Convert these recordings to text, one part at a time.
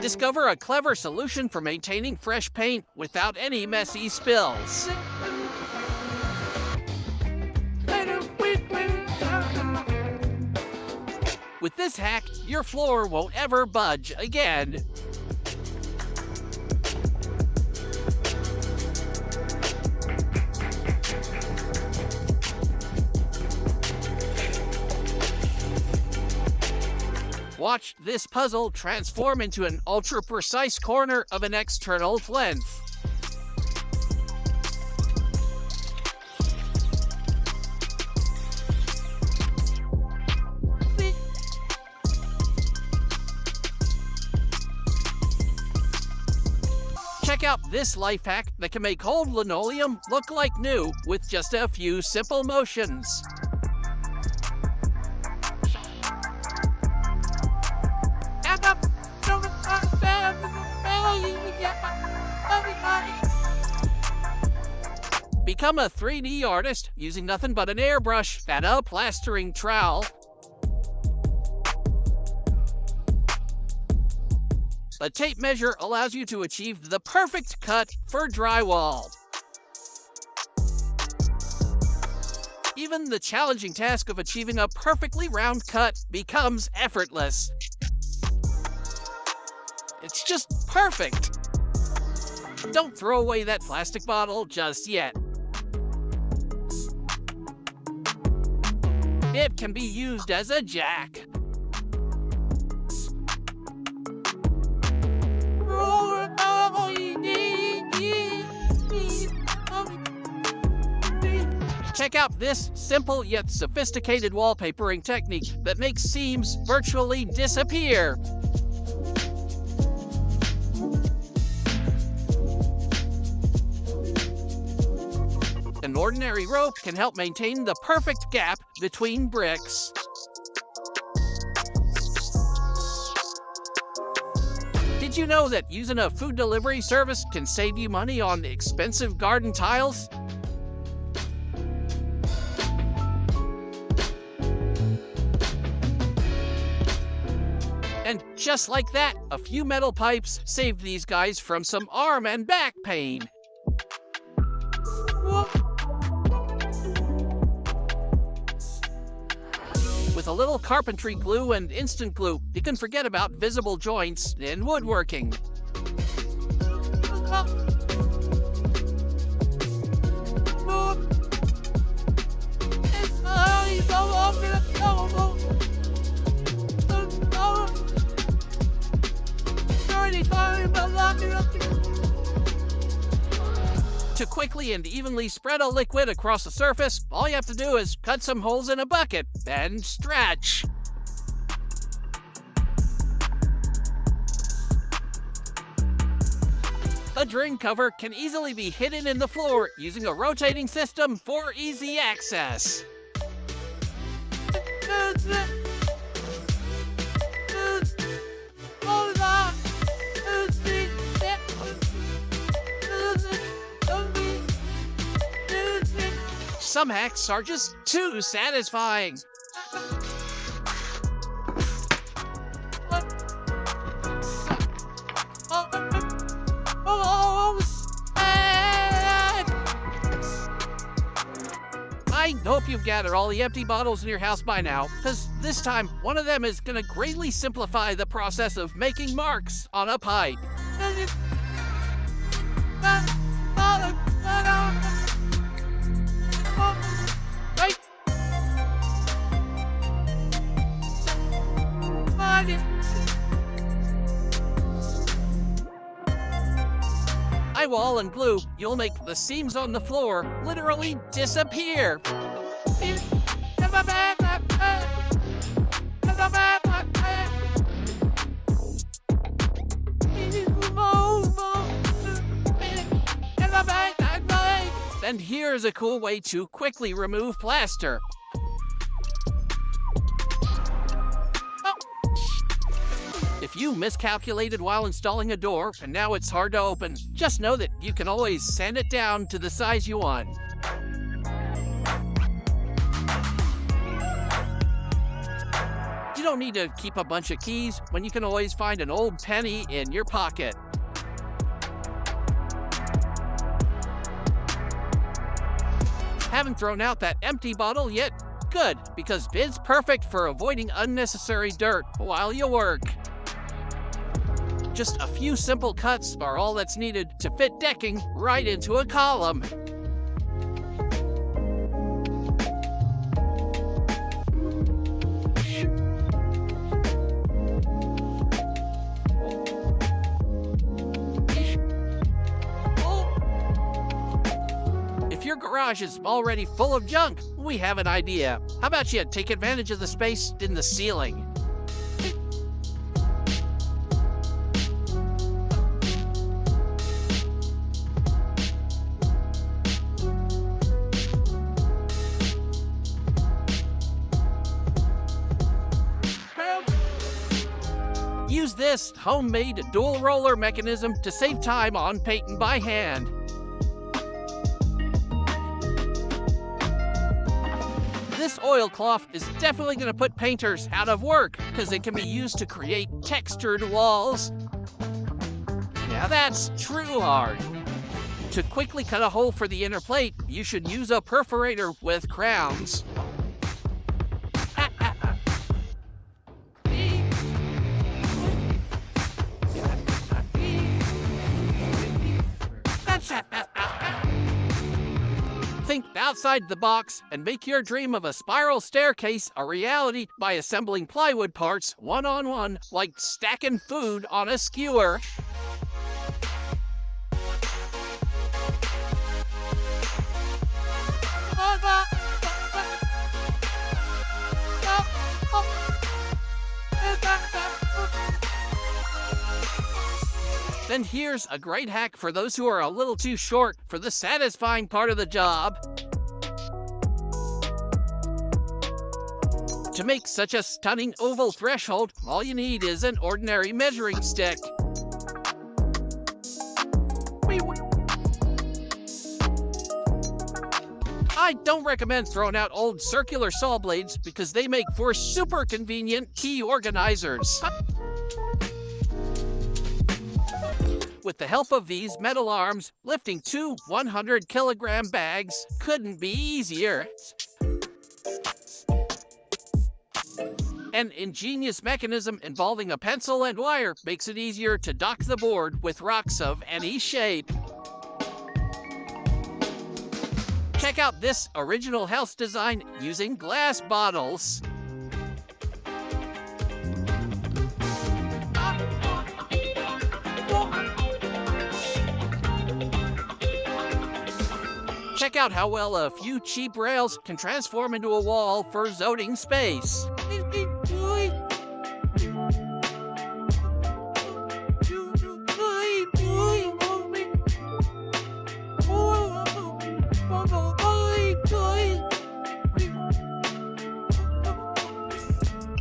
Discover a clever solution for maintaining fresh paint without any messy spills. With this hack, your floor won't ever budge again. Watch this puzzle transform into an ultra-precise corner of an external plinth. Check out this life hack that can make old linoleum look like new with just a few simple motions. Become a 3D artist using nothing but an airbrush and a plastering trowel. A tape measure allows you to achieve the perfect cut for drywall. Even the challenging task of achieving a perfectly round cut becomes effortless. It's just perfect. Don't throw away that plastic bottle just yet. It can be used as a jack. Check out this simple yet sophisticated wallpapering technique that makes seams virtually disappear. An ordinary rope can help maintain the perfect gap between bricks. Did you know that using a food delivery service can save you money on expensive garden tiles? And just like that, a few metal pipes saved these guys from some arm and back pain. With a little carpentry glue and instant glue, you can forget about visible joints in woodworking. To quickly and evenly spread a liquid across the surface, all you have to do is cut some holes in a bucket and stretch. A drain cover can easily be hidden in the floor using a rotating system for easy access. Some hacks are just too satisfying. I hope you've gathered all the empty bottles in your house by now, because this time one of them is going to greatly simplify the process of making marks on a pipe. Drywall and glue, you'll make the seams on the floor literally disappear. And here's a cool way to quickly remove plaster. If you miscalculated while installing a door and now it's hard to open, just know that you can always sand it down to the size you want. You don't need to keep a bunch of keys when you can always find an old penny in your pocket. Haven't thrown out that empty bottle yet? Good, because Vid's perfect for avoiding unnecessary dirt while you work. Just a few simple cuts are all that's needed to fit decking right into a column. If your garage is already full of junk, we have an idea. How about you take advantage of the space in the ceiling? Use this homemade dual roller mechanism to save time on painting by hand. This oilcloth is definitely going to put painters out of work because it can be used to create textured walls. Now that's true hard. To quickly cut a hole for the inner plate, you should use a perforator with crowns. Think outside the box and make your dream of a spiral staircase a reality by assembling plywood parts one-on-one, like stacking food on a skewer. Then here's a great hack for those who are a little too short for the satisfying part of the job. To make such a stunning oval threshold, all you need is an ordinary measuring stick. I don't recommend throwing out old circular saw blades because they make for super convenient key organizers. With the help of these metal arms, lifting two 100-kilogram bags couldn't be easier. An ingenious mechanism involving a pencil and wire makes it easier to dock the board with rocks of any shape. Check out this original house design using glass bottles. Check out how well a few cheap rails can transform into a wall for zoning space.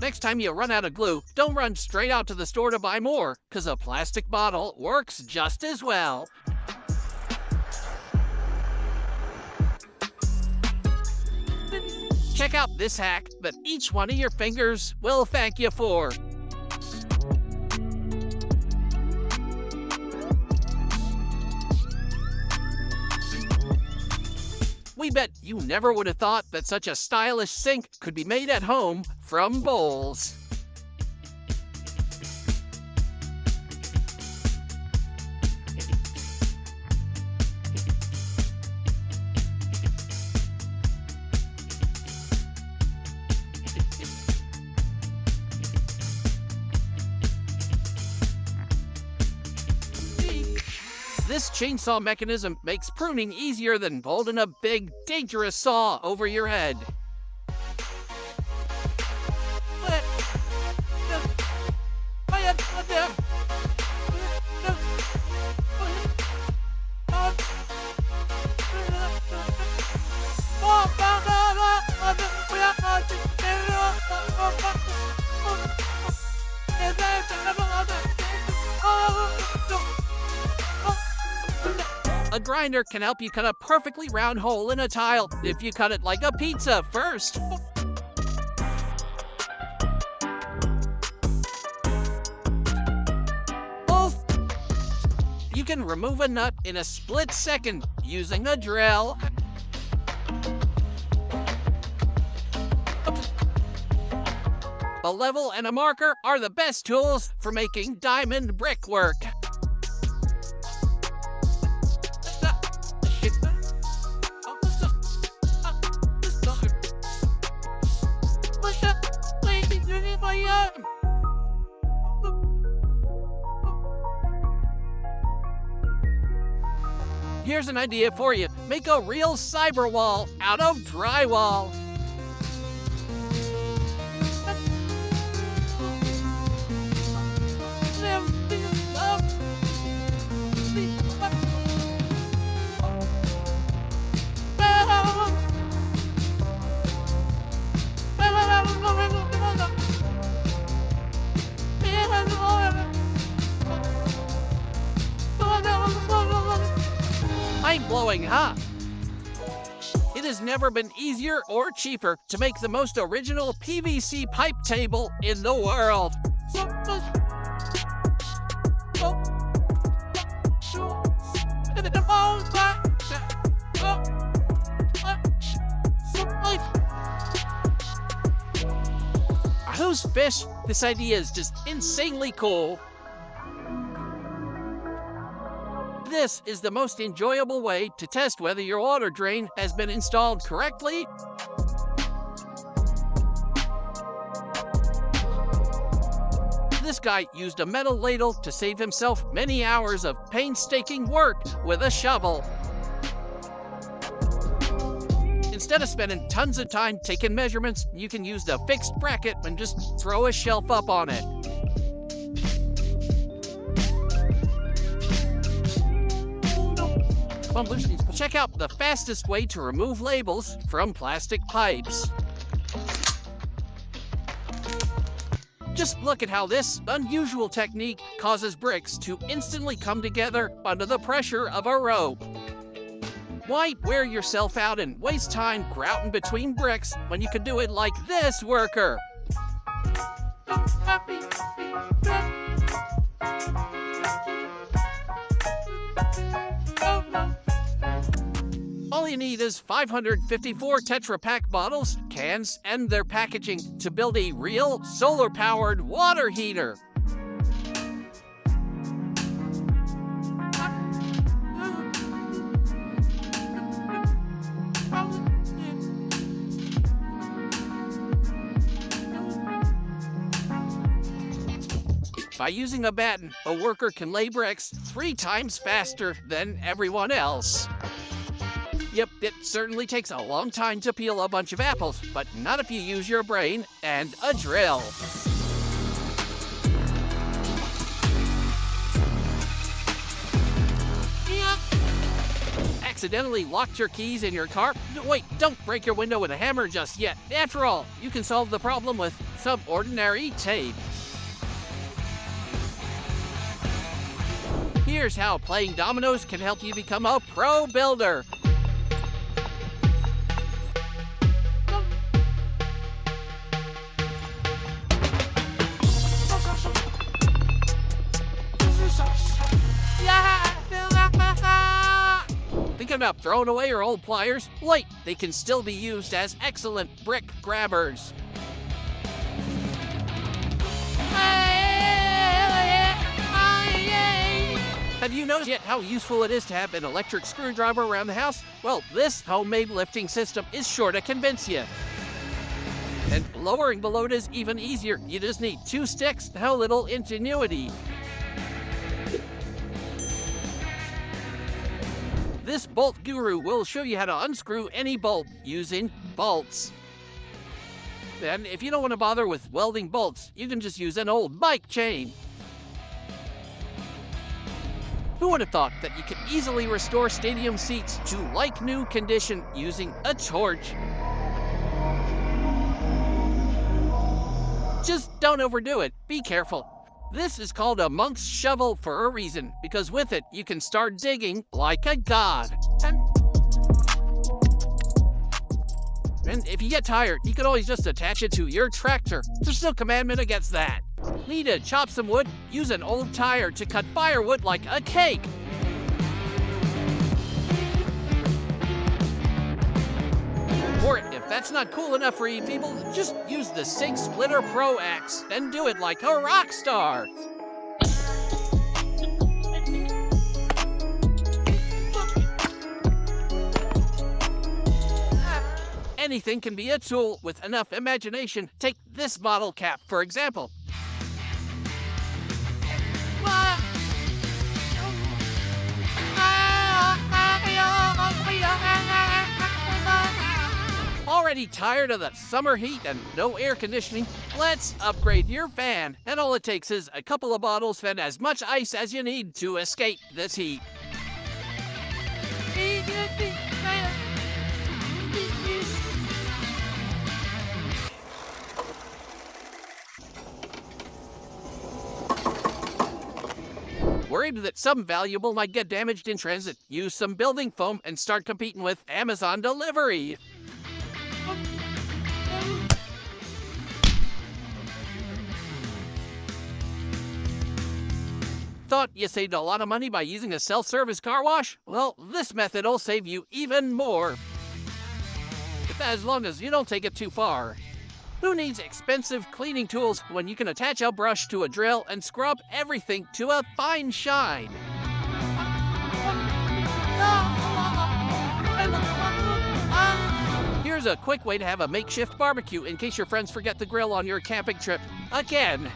Next time you run out of glue, don't run straight out to the store to buy more, because a plastic bottle works just as well. Check out this hack that each one of your fingers will thank you for. We bet you never would have thought that such a stylish sink could be made at home from bowls. This chainsaw mechanism makes pruning easier than holding a big, dangerous saw over your head. A grinder can help you cut a perfectly round hole in a tile if you cut it like a pizza first. You can remove a nut in a split second using a drill. A level and a marker are the best tools for making diamond brickwork. Here's an idea for you. Make a real cyber wall out of drywall. Mind-blowing, huh? It has never been easier or cheaper to make the most original PVC pipe table in the world. Are those fish? This idea is just insanely cool. This is the most enjoyable way to test whether your water drain has been installed correctly. This guy used a metal ladle to save himself many hours of painstaking work with a shovel. Instead of spending tons of time taking measurements, you can use the fixed bracket and just throw a shelf up on it. Check out the fastest way to remove labels from plastic pipes. Just look at how this unusual technique causes bricks to instantly come together under the pressure of a rope. Why wear yourself out and waste time grouting between bricks when you could do it like this worker? All you need is 554 Tetra Pak bottles, cans, and their packaging to build a real solar-powered water heater. By using a batten, a worker can lay bricks 3 times faster than everyone else. Yep, it certainly takes a long time to peel a bunch of apples, but not if you use your brain and a drill. Accidentally locked your keys in your car? Wait, don't break your window with a hammer just yet. After all, you can solve the problem with some ordinary tape. Here's how playing dominoes can help you become a pro builder. Thinking about throwing away your old pliers? Wait, they can still be used as excellent brick grabbers. Have you noticed yet how useful it is to have an electric screwdriver around the house? Well, this homemade lifting system is sure to convince you. And lowering the load is even easier. You just need 2 sticks, a little ingenuity. This bolt guru will show you how to unscrew any bolt using bolts. Then, if you don't want to bother with welding bolts, you can just use an old bike chain. Who would have thought that you could easily restore stadium seats to like-new condition using a torch? Just don't overdo it. Be careful. This is called a monk's shovel for a reason, because with it, you can start digging like a god. And if you get tired, you can always just attach it to your tractor. There's no commandment against that. Need to chop some wood? Use an old tire to cut firewood like a cake. Or if that's not cool enough for you people, just use the Sig Splitter Pro Axe and do it like a rock star. Anything can be a tool with enough imagination. Take this bottle cap, for example. Already tired of the summer heat and no air conditioning? Let's upgrade your fan. And all it takes is a couple of bottles fed as much ice as you need to escape this heat. Worried that some valuable might get damaged in transit? Use some building foam and start competing with Amazon delivery. Thought you saved a lot of money by using a self-service car wash? Well, this method will save you even more. As long as you don't take it too far. Who needs expensive cleaning tools when you can attach a brush to a drill and scrub everything to a fine shine? Here's a quick way to have a makeshift barbecue in case your friends forget the grill on your camping trip. Again.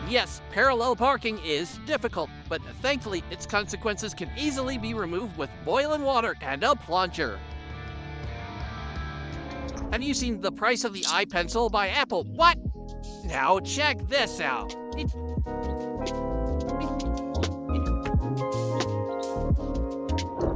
Yes, parallel parking is difficult, but thankfully its consequences can easily be removed with boiling water and a plunger. Have you seen the price of the iPencil by Apple? What? Now check this out.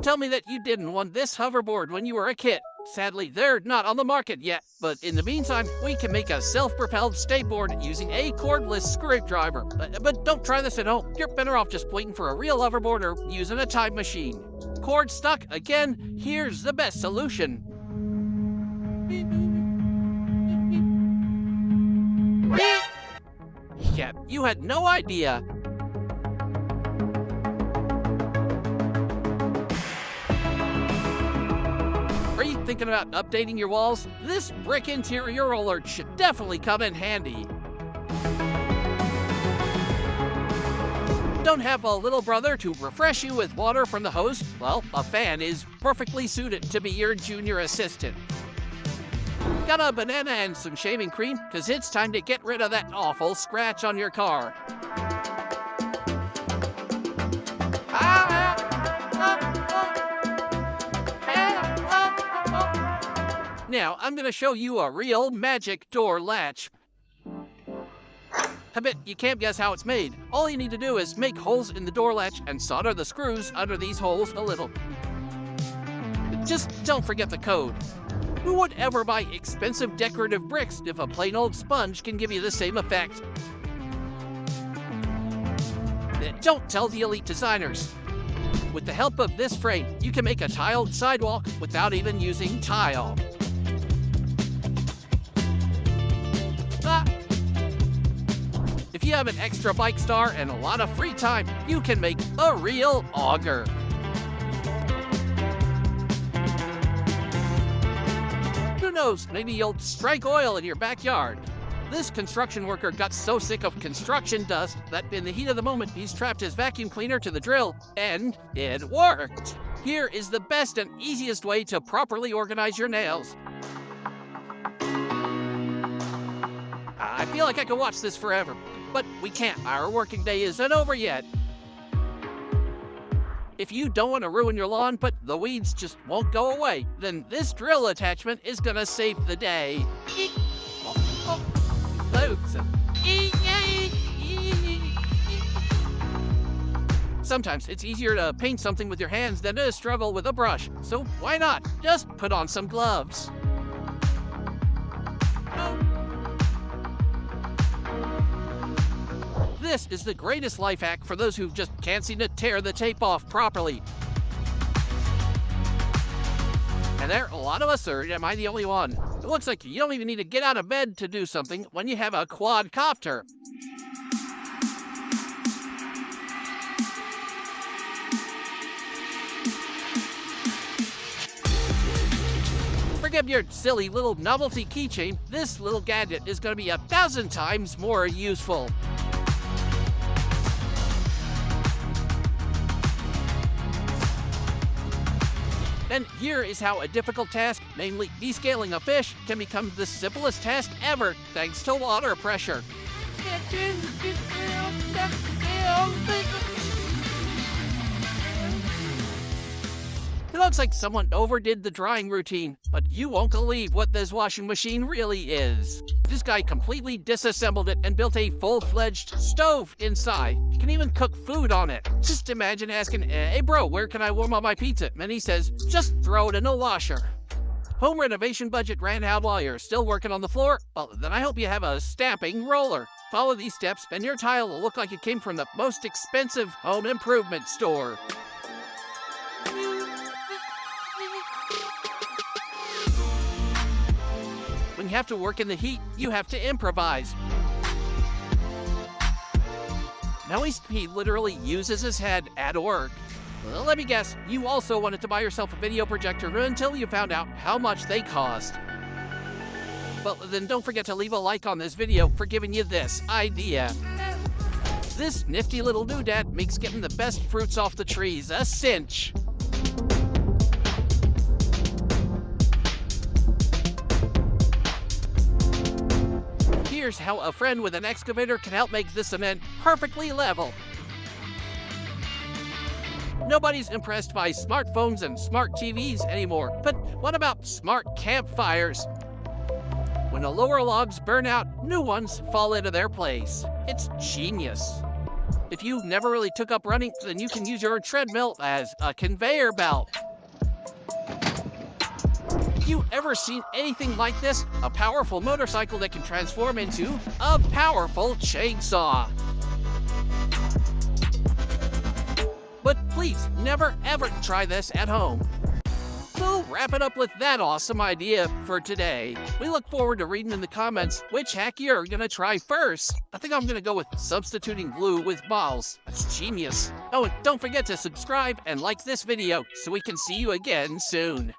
Tell me that you didn't want this hoverboard when you were a kid. Sadly, they're not on the market yet, but in the meantime, we can make a self-propelled skateboard using a cordless screwdriver. But don't try this at home. You're better off just waiting for a real hoverboard or using a time machine. Cord stuck again? Here's the best solution. Yeah, you had no idea. Are you thinking about updating your walls? This brick interior roller should definitely come in handy. Don't have a little brother to refresh you with water from the hose? Well, a fan is perfectly suited to be your junior assistant. Got a banana and some shaving cream? Because it's time to get rid of that awful scratch on your car. Now, I'm going to show you a real magic door latch. I bet you can't guess how it's made. All you need to do is make holes in the door latch and solder the screws under these holes a little. Just don't forget the code. Who would ever buy expensive decorative bricks if a plain old sponge can give you the same effect? Don't tell the elite designers. With the help of this frame, you can make a tiled sidewalk without even using tile. If you have an extra bike star and a lot of free time, you can make a real auger. Who knows, maybe you'll strike oil in your backyard. This construction worker got so sick of construction dust that in the heat of the moment, he's trapped his vacuum cleaner to the drill, and it worked. Here is the best and easiest way to properly organize your nails. I feel like I could watch this forever, but we can't. Our working day isn't over yet. If you don't want to ruin your lawn, but the weeds just won't go away, then this drill attachment is gonna save the day. Sometimes it's easier to paint something with your hands than to struggle with a brush, so why not? Just put on some gloves. This is the greatest life hack for those who just can't seem to tear the tape off properly. And there, a lot of us are, am I the only one? It looks like you don't even need to get out of bed to do something when you have a quadcopter. Forget your silly little novelty keychain. This little gadget is going to be 1,000 times more useful. And here is how a difficult task, namely descaling a fish, can become the simplest task ever thanks to water pressure. It looks like someone overdid the drying routine, but you won't believe what this washing machine really is. This guy completely disassembled it and built a full-fledged stove inside. You can even cook food on it. Just imagine asking, hey bro, where can I warm up my pizza? And he says, just throw it in a washer. Home renovation budget ran out while you're still working on the floor? Well, then I hope you have a stamping roller. Follow these steps and your tile will look like it came from the most expensive home improvement store. When you have to work in the heat, you have to improvise. Now he literally uses his head at work. Well, let me guess, you also wanted to buy yourself a video projector until you found out how much they cost. Well, then don't forget to leave a like on this video for giving you this idea. This nifty little doodad makes getting the best fruits off the trees a cinch. Here's how a friend with an excavator can help make this cement perfectly level. Nobody's impressed by smartphones and smart TVs anymore, but what about smart campfires? When the lower logs burn out, new ones fall into their place. It's genius. If you never really took up running, then you can use your treadmill as a conveyor belt. You ever seen anything like this? A powerful motorcycle that can transform into a powerful chainsaw. But please, never ever try this at home. We'll wrap it up with that awesome idea for today. We look forward to reading in the comments which hack you're gonna try first. I think I'm gonna go with substituting glue with balls. That's genius. Oh, and don't forget to subscribe and like this video so we can see you again soon.